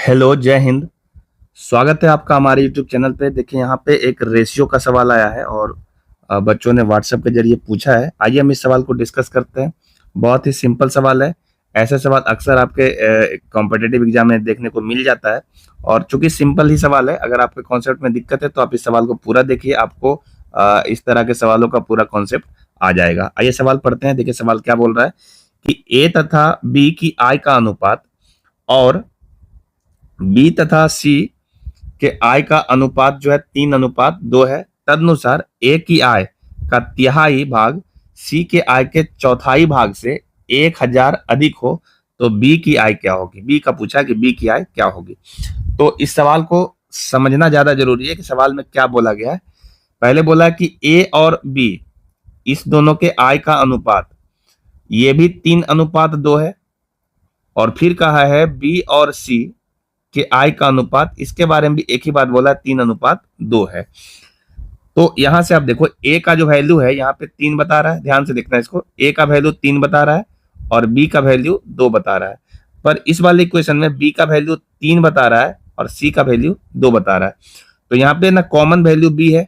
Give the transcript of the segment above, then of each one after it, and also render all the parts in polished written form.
Hello, जय हिंद। स्वागत है आपका हमारे यूट्यूब चैनल पे। देखिए यहाँ पे एक रेशियो का सवाल आया है और बच्चों ने व्हाट्सएप के जरिए पूछा है। आइए हम इस सवाल को डिस्कस करते हैं। बहुत ही सिंपल सवाल है। ऐसे सवाल अक्सर आपके कॉम्पिटिटिव एग्जाम में देखने को मिल जाता है। और चूंकि सिंपल ही सवाल है, अगर आपके कॉन्सेप्ट में दिक्कत है तो आप इस सवाल को पूरा देखिए, आपको इस तरह के सवालों का पूरा कॉन्सेप्ट आ जाएगा। आइए सवाल पढ़ते हैं। देखिए सवाल क्या बोल रहा है कि ए तथा बी की आय का अनुपात और बी तथा सी के आय का अनुपात जो है 3:2 है। तदनुसार ए की आय का तिहाई भाग सी के आय के चौथाई भाग से 1000 अधिक हो तो बी की आय क्या होगी। बी का पूछा कि बी की आय क्या होगी। तो इस सवाल को समझना ज्यादा जरूरी है कि सवाल में क्या बोला गया है। पहले बोला कि ए और बी इस दोनों के आय का अनुपात, ये भी 3:2 है। और फिर कहा है बी और सी कि आय का अनुपात, इसके बारे में भी एक ही बात बोला है, 3:2 है। तो यहां से आप देखो ए का जो वैल्यू है यहाँ पे 3 बता रहा है। ध्यान से देखना इसको, ए का वैल्यू 3 बता रहा है और बी का वैल्यू 2 बता रहा है। पर इस वाले इक्वेशन में बी का वैल्यू 3 बता रहा है और सी का वैल्यू 2 बता रहा है। तो यहाँ पे ना कॉमन वैल्यू बी है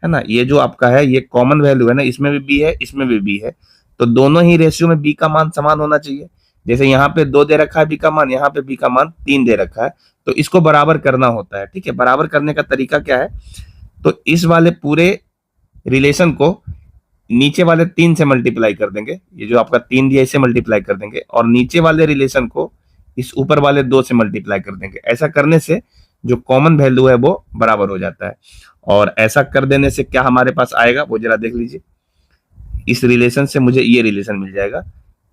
ना, ये जो आपका है ये कॉमन वैल्यू है ना, इसमें भी बी है, इसमें भी बी है। तो दोनों ही रेशियो में बी का मान समान होना चाहिए। जैसे यहाँ पे 2 दे रखा है बी का मान, यहाँ पे बी का मान 3 दे रखा है, तो इसको बराबर करना होता है। ठीक है, बराबर करने का तरीका क्या है, तो इस वाले पूरे रिलेशन को नीचे वाले 3 से मल्टीप्लाई कर देंगे। ये जो आपका 3 दिया इसे मल्टीप्लाई कर देंगे और नीचे वाले रिलेशन को इस ऊपर वाले 2 से मल्टीप्लाई कर देंगे। ऐसा करने से जो कॉमन वैल्यू है वो बराबर हो जाता है। और ऐसा कर देने से क्या हमारे पास आएगा वो जरा देख लीजिए। इस रिलेशन से मुझे ये रिलेशन मिल जाएगा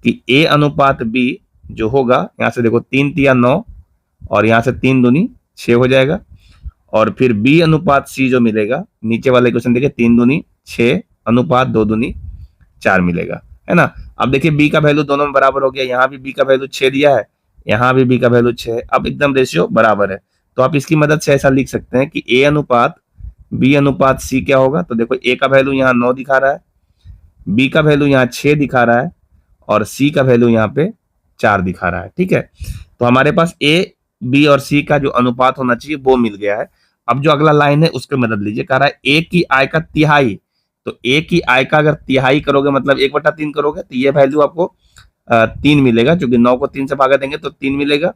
कि ए अनुपात बी जो होगा, यहां से देखो 3 तिया 9 और यहां से 3 दूनी 6 हो जाएगा। और फिर बी अनुपात सी जो मिलेगा, नीचे वाला इक्वेशन देखिए 3 दूनी 6 अनुपात 2 दूनी 4 मिलेगा, है ना। अब देखिए बी का वैल्यू दोनों में बराबर हो गया। यहाँ भी बी का वैल्यू 6 दिया है, यहाँ भी बी का वैल्यू 6 है। अब एकदम रेशियो बराबर है। तो आप इसकी मदद से ऐसा लिख सकते हैं कि ए अनुपात बी अनुपात सी क्या होगा। तो देखो ए का वैल्यू यहाँ 9 दिखा रहा है, बी का वैल्यू यहाँ 6 दिखा रहा है और सी का वैल्यू यहाँ पे 4 दिखा रहा है। ठीक है, तो हमारे पास ए बी और सी का जो अनुपात होना चाहिए वो मिल गया है। अब जो अगला लाइन है उसको मदद लीजिए। कह रहा है ए की आय का तिहाई। तो ए की आय का अगर तिहाई करोगे मतलब 1/3 करोगे तो ये वैल्यू आपको 3 मिलेगा, क्योंकि 9 को 3 से भागा देंगे तो 3 मिलेगा।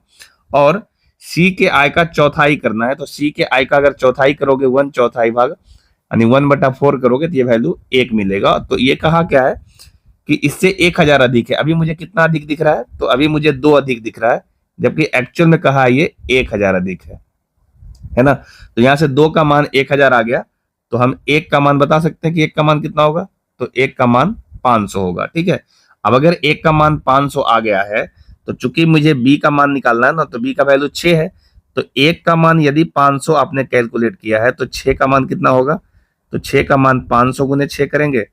और सी के आय का चौथाई करना है, तो सी के आय का अगर चौथाई करोगे 1/4 भाग यानी 1/4 करोगे तो ये वैल्यू 1 मिलेगा। तो ये कहा क्या है कि इससे 1000 अधिक है। अभी मुझे कितना अधिक दिख रहा है, तो अभी मुझे 2 अधिक दिख रहा है, जबकि एक्चुअल में कहा ये 1000 अधिक है ना। तो यहां से 2 का मान 1000 आ गया, तो हम 1 का मान बता सकते हैं कि 1 का मान कितना होगा। तो 1 का मान 500 होगा। ठीक है, अब अगर 1 का मान 500 आ गया है तो चूंकि मुझे बी का मान निकालना है ना, तो बी का वैल्यू 6 है। तो 1 का मान यदि 500 आपने कैलकुलेट किया है तो 6 का मान कितना होगा। तो 6 का मान 500 गुने 6 करेंगे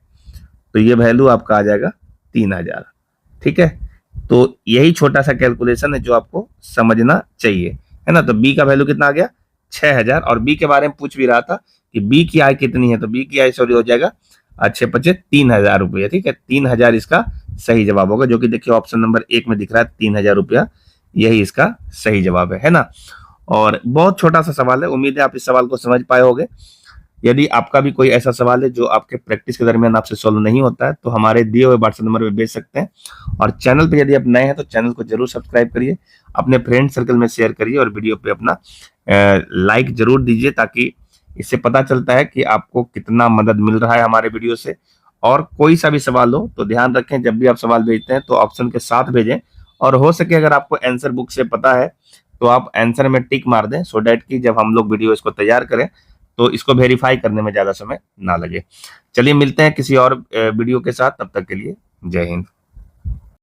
तो ये वैल्यू आपका आ जाएगा 3000। ठीक है, तो यही छोटा सा कैलकुलेशन है जो आपको समझना चाहिए, है ना। तो बी का वैल्यू कितना आ गया 6000। और बी के बारे में पूछ भी रहा था कि बी की आय कितनी है, तो बी की आय सॉरी हो जाएगा 6×5 3000 रुपया। ठीक है, 3000 इसका सही जवाब होगा, जो कि देखिए ऑप्शन नंबर 1 में दिख रहा है 3000 रुपया, यही इसका सही जवाब है ना। और बहुत छोटा सा सवाल है, उम्मीद है आप इस सवाल को समझ पाए होंगे। यदि आपका भी कोई ऐसा सवाल है जो आपके प्रैक्टिस के दरमियान आपसे सॉल्व नहीं होता है तो हमारे दिए हुए व्हाट्सएप नंबर पे भेज सकते हैं। और चैनल पे यदि आप नए हैं तो चैनल को जरूर सब्सक्राइब करिए, अपने फ्रेंड सर्कल में शेयर करिए और वीडियो पे अपना लाइक जरूर दीजिए, ताकि इससे पता चलता है कि आपको कितना मदद मिल रहा है हमारे वीडियो से। और कोई सा भी सवाल हो तो ध्यान रखें, जब भी आप सवाल भेजते हैं तो ऑप्शन के साथ भेजें। और हो सके अगर आपको आंसर बुक से पता है तो आप आंसर में टिक मार दें, सो डैट कि जब हम लोग वीडियो इसको तैयार करें तो इसको वेरीफाई करने में ज्यादा समय ना लगे। चलिए मिलते हैं किसी और वीडियो के साथ, तब तक के लिए जय हिंद।